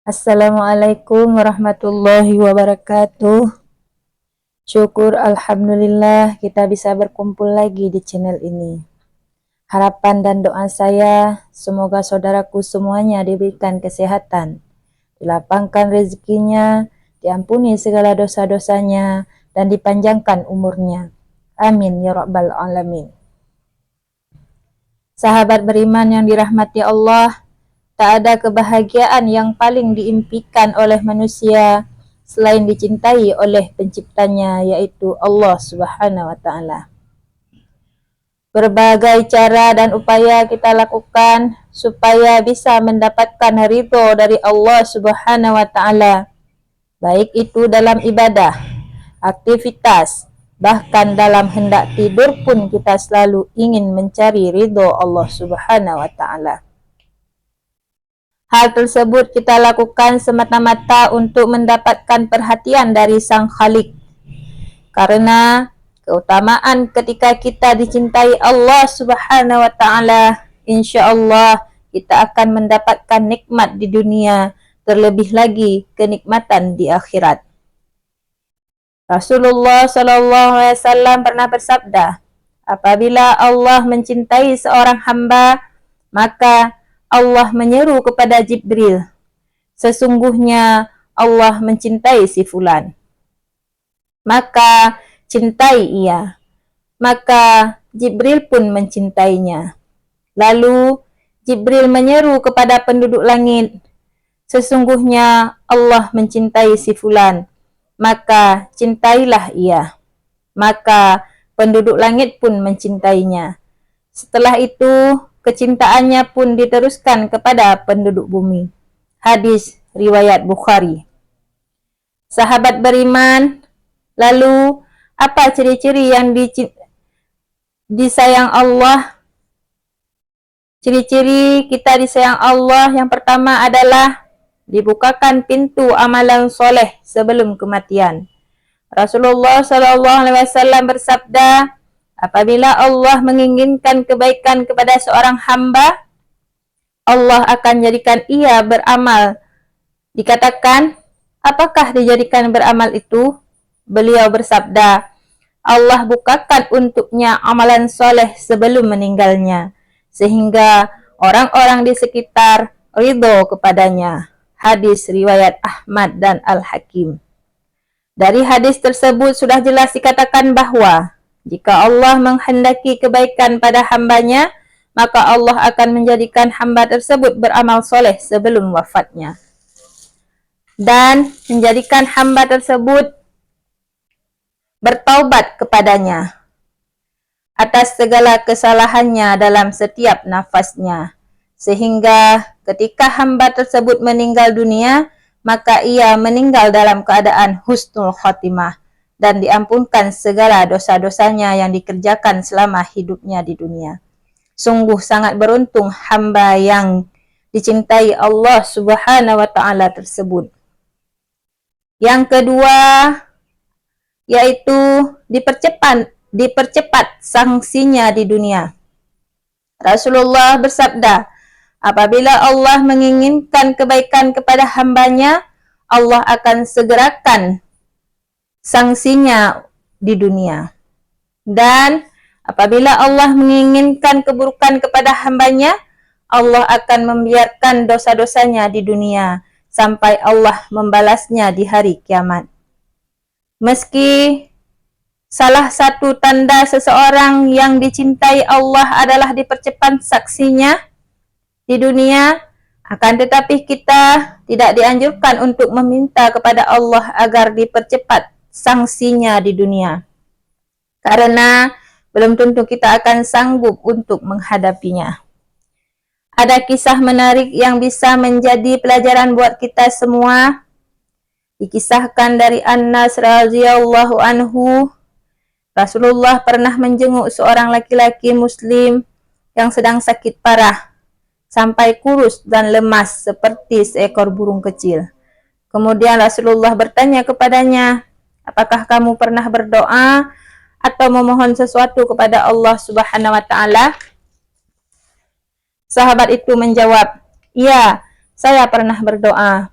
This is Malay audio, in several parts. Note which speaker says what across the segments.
Speaker 1: Assalamualaikum warahmatullahi wabarakatuh. Syukur alhamdulillah kita bisa berkumpul lagi di channel ini. Harapan dan doa saya semoga saudaraku semuanya diberikan kesehatan, dilapangkan rezekinya, diampuni segala dosa-dosanya, dan dipanjangkan umurnya. Amin ya rabbal alamin. Sahabat beriman yang dirahmati Allah, tak ada kebahagiaan yang paling diimpikan oleh manusia selain dicintai oleh penciptanya, yaitu Allah Subhanahu wa Ta'ala. Berbagai cara dan upaya kita lakukan supaya bisa mendapatkan ridho dari Allah Subhanahu wa Ta'ala, baik itu dalam ibadah, aktivitas, bahkan dalam hendak tidur pun kita selalu ingin mencari ridho Allah Subhanahu wa Ta'ala. Hal tersebut kita lakukan semata-mata untuk mendapatkan perhatian dari Sang Khalik. Karena keutamaan ketika kita dicintai Allah Subhanahu wa Ta'ala, insya-Allah kita akan mendapatkan nikmat di dunia, terlebih lagi kenikmatan di akhirat. Rasulullah SAW pernah bersabda, apabila Allah mencintai seorang hamba, maka Allah menyeru kepada Jibril, sesungguhnya Allah mencintai si fulan, maka cintai ia. Maka Jibril pun mencintainya. Lalu Jibril menyeru kepada penduduk langit, sesungguhnya Allah mencintai si fulan, maka cintailah ia. Maka penduduk langit pun mencintainya. Setelah itu kecintaannya pun diteruskan kepada penduduk bumi. Hadis riwayat Bukhari. Sahabat beriman, lalu apa ciri-ciri yang disayang Allah? Ciri-ciri kita disayang Allah yang pertama adalah dibukakan pintu amalan soleh sebelum kematian. Rasulullah SAW bersabda, apabila Allah menginginkan kebaikan kepada seorang hamba, Allah akan jadikan ia beramal. Dikatakan, apakah dijadikan beramal itu? Beliau bersabda, Allah bukakan untuknya amalan soleh sebelum meninggalnya, sehingga orang-orang di sekitar ridho kepadanya. Hadis riwayat Ahmad dan Al-Hakim. Dari hadis tersebut sudah jelas dikatakan bahwa jika Allah menghendaki kebaikan pada hambanya, maka Allah akan menjadikan hamba tersebut beramal soleh sebelum wafatnya. Dan menjadikan hamba tersebut bertaubat kepadanya atas segala kesalahannya dalam setiap nafasnya. Sehingga ketika hamba tersebut meninggal dunia, maka ia meninggal dalam keadaan husnul khotimah dan diampunkan segala dosa-dosanya yang dikerjakan selama hidupnya di dunia. Sungguh sangat beruntung hamba yang dicintai Allah Subhanahu wa Ta'ala tersebut. Yang kedua, yaitu dipercepat sanksinya di dunia. Rasulullah bersabda, apabila Allah menginginkan kebaikan kepada hambanya, Allah akan segerakan sanksinya di dunia. Dan apabila Allah menginginkan keburukan kepada hambanya, Allah akan membiarkan dosa-dosanya di dunia sampai Allah membalasnya di hari kiamat. Meski salah satu tanda seseorang yang dicintai Allah adalah dipercepat saksinya di dunia, akan tetapi kita tidak dianjurkan untuk meminta kepada Allah agar dipercepat sanksinya di dunia, karena belum tentu kita akan sanggup untuk menghadapinya. Ada kisah menarik yang bisa menjadi pelajaran buat kita semua. Dikisahkan dari Anas radhiyallahu anhu, Rasulullah pernah menjenguk seorang laki-laki muslim yang sedang sakit parah, sampai kurus dan lemas seperti seekor burung kecil. Kemudian Rasulullah bertanya kepadanya, apakah kamu pernah berdoa atau memohon sesuatu kepada Allah Subhanahu wa Ta'ala? Sahabat itu menjawab, iya, saya pernah berdoa.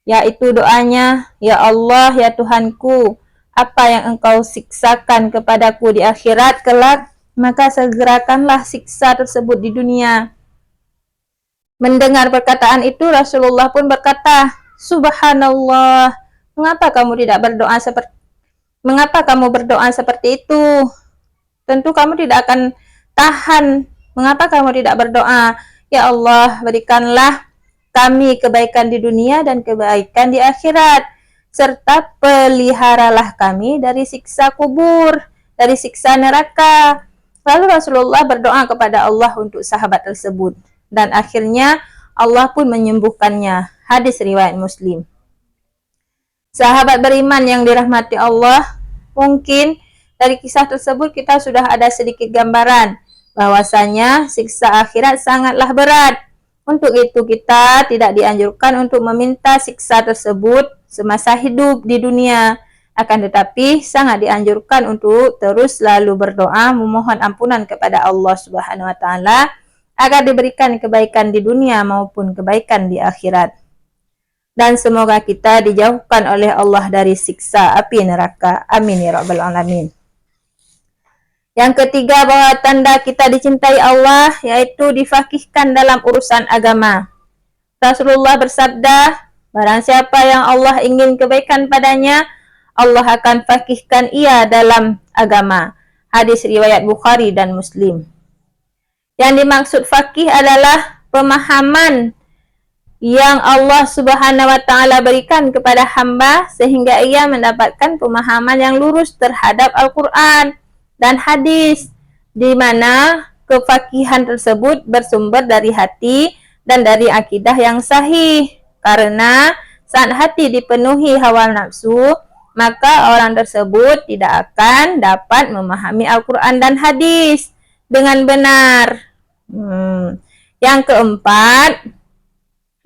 Speaker 1: yaitu doanya, "Ya Allah, ya Tuhanku, apa yang Engkau siksakan kepadaku di akhirat kelak, maka segerakanlah siksa tersebut di dunia." Mendengar perkataan itu, Rasulullah pun berkata, "Subhanallah, mengapa kamu berdoa seperti itu? Tentu kamu tidak akan tahan. Mengapa kamu tidak berdoa, 'Ya Allah, berikanlah kami kebaikan di dunia dan kebaikan di akhirat, serta peliharalah kami dari siksa kubur, dari siksa neraka.'" Lalu Rasulullah berdoa kepada Allah untuk sahabat tersebut, dan akhirnya Allah pun menyembuhkannya. Hadis riwayat Muslim. Sahabat beriman yang dirahmati Allah, mungkin dari kisah tersebut kita sudah ada sedikit gambaran bahwasanya siksa akhirat sangatlah berat. Untuk itu kita tidak dianjurkan untuk meminta siksa tersebut semasa hidup di dunia. Akan tetapi sangat dianjurkan untuk terus selalu berdoa memohon ampunan kepada Allah Subhanahu wa taala agar diberikan kebaikan di dunia maupun kebaikan di akhirat. Dan semoga kita dijauhkan oleh Allah dari siksa api neraka. Amin ya rabbal alamin. Yang ketiga, bahwa tanda kita dicintai Allah yaitu difaqihkan dalam urusan agama. Rasulullah bersabda, "Barang siapa yang Allah ingin kebaikan padanya, Allah akan faqihkan ia dalam agama." Hadis riwayat Bukhari dan Muslim. Yang dimaksud faqih adalah pemahaman yang Allah Subhanahu wa taala berikan kepada hamba sehingga ia mendapatkan pemahaman yang lurus terhadap Al-Qur'an dan hadis, di mana kefakihan tersebut bersumber dari hati dan dari akidah yang sahih. Karena saat hati dipenuhi hawa nafsu, maka orang tersebut tidak akan dapat memahami Al-Qur'an dan hadis dengan benar. Yang keempat,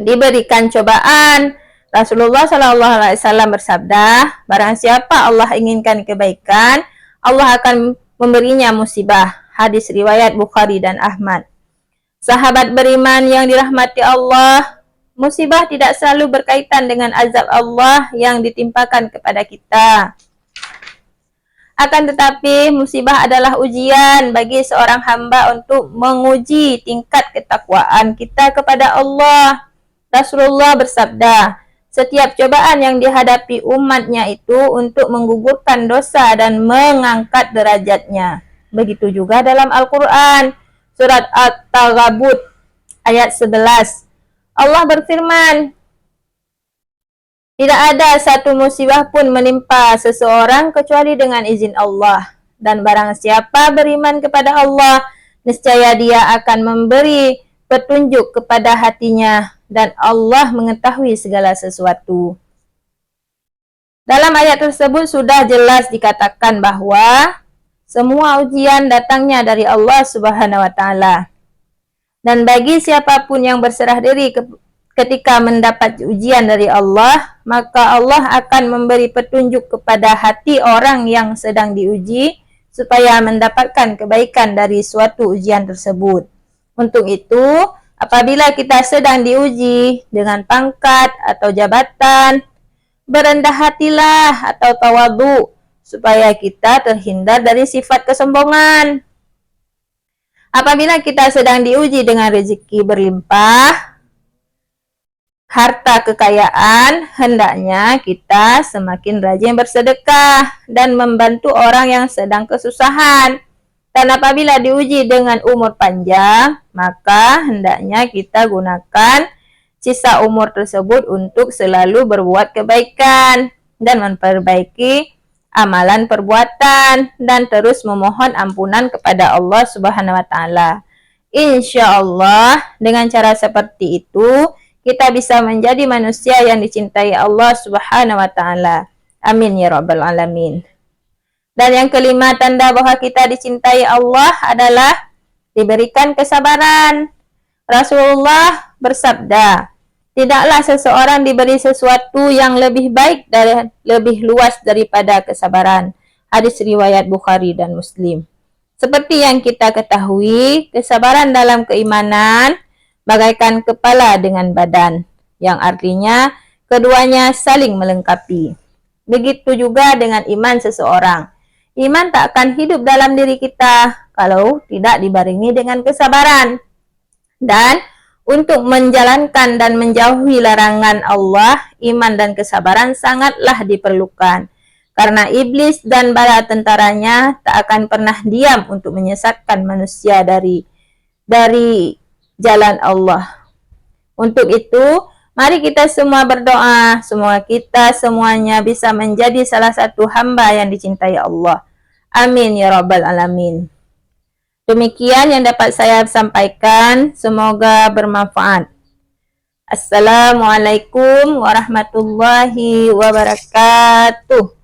Speaker 1: diberikan cobaan. Rasulullah SAW bersabda, "Barang siapa Allah inginkan kebaikan, Allah akan memberinya musibah." Hadis riwayat Bukhari dan Ahmad. Sahabat beriman yang dirahmati Allah, musibah tidak selalu berkaitan dengan azab Allah yang ditimpakan kepada kita. Akan tetapi musibah adalah ujian bagi seorang hamba untuk menguji tingkat ketakwaan kita kepada Allah. Rasulullah bersabda, "Setiap cobaan yang dihadapi umatnya itu untuk menggugurkan dosa dan mengangkat derajatnya." Begitu juga dalam Al-Quran, surat At-Taghabun ayat 11. Allah berfirman, "Tidak ada satu musibah pun menimpa seseorang kecuali dengan izin Allah. Dan barang siapa beriman kepada Allah, niscaya dia akan memberi petunjuk kepada hatinya, dan Allah mengetahui segala sesuatu." Dalam ayat tersebut sudah jelas dikatakan bahwa semua ujian datangnya dari Allah Subhanahu wa taala. Dan bagi siapapun yang berserah diri ketika mendapat ujian dari Allah, maka Allah akan memberi petunjuk kepada hati orang yang sedang diuji supaya mendapatkan kebaikan dari suatu ujian tersebut. Untuk itu, apabila kita sedang diuji dengan pangkat atau jabatan, berendah hatilah atau tawadhu supaya kita terhindar dari sifat kesombongan. Apabila kita sedang diuji dengan rezeki berlimpah, harta kekayaan, hendaknya kita semakin rajin bersedekah dan membantu orang yang sedang kesusahan. Dan apabila diuji dengan umur panjang, maka hendaknya kita gunakan sisa umur tersebut untuk selalu berbuat kebaikan dan memperbaiki amalan perbuatan dan terus memohon ampunan kepada Allah Subhanahu wa taala. Insyaallah dengan cara seperti itu kita bisa menjadi manusia yang dicintai Allah Subhanahu wa taala. Amin ya rabbal alamin. Dan yang kelima, tanda bahwa kita dicintai Allah adalah diberikan kesabaran. Rasulullah bersabda, "Tidaklah seseorang diberi sesuatu yang lebih baik dan lebih luas daripada kesabaran." Hadis riwayat Bukhari dan Muslim. Seperti yang kita ketahui, kesabaran dalam keimanan bagaikan kepala dengan badan, yang artinya Keduanya saling melengkapi. Begitu juga dengan iman seseorang. Iman tak akan hidup dalam diri kita kalau tidak dibarengi dengan kesabaran. Dan untuk menjalankan dan menjauhi larangan Allah, iman dan kesabaran sangatlah diperlukan. Karena iblis dan bala tentaranya tak akan pernah diam untuk menyesatkan manusia dari jalan Allah. Untuk itu, mari kita semua berdoa, semoga kita semuanya bisa menjadi salah satu hamba yang dicintai Allah. Amin ya rabbal alamin. Demikian yang dapat saya sampaikan, semoga bermanfaat. Assalamualaikum warahmatullahi wabarakatuh.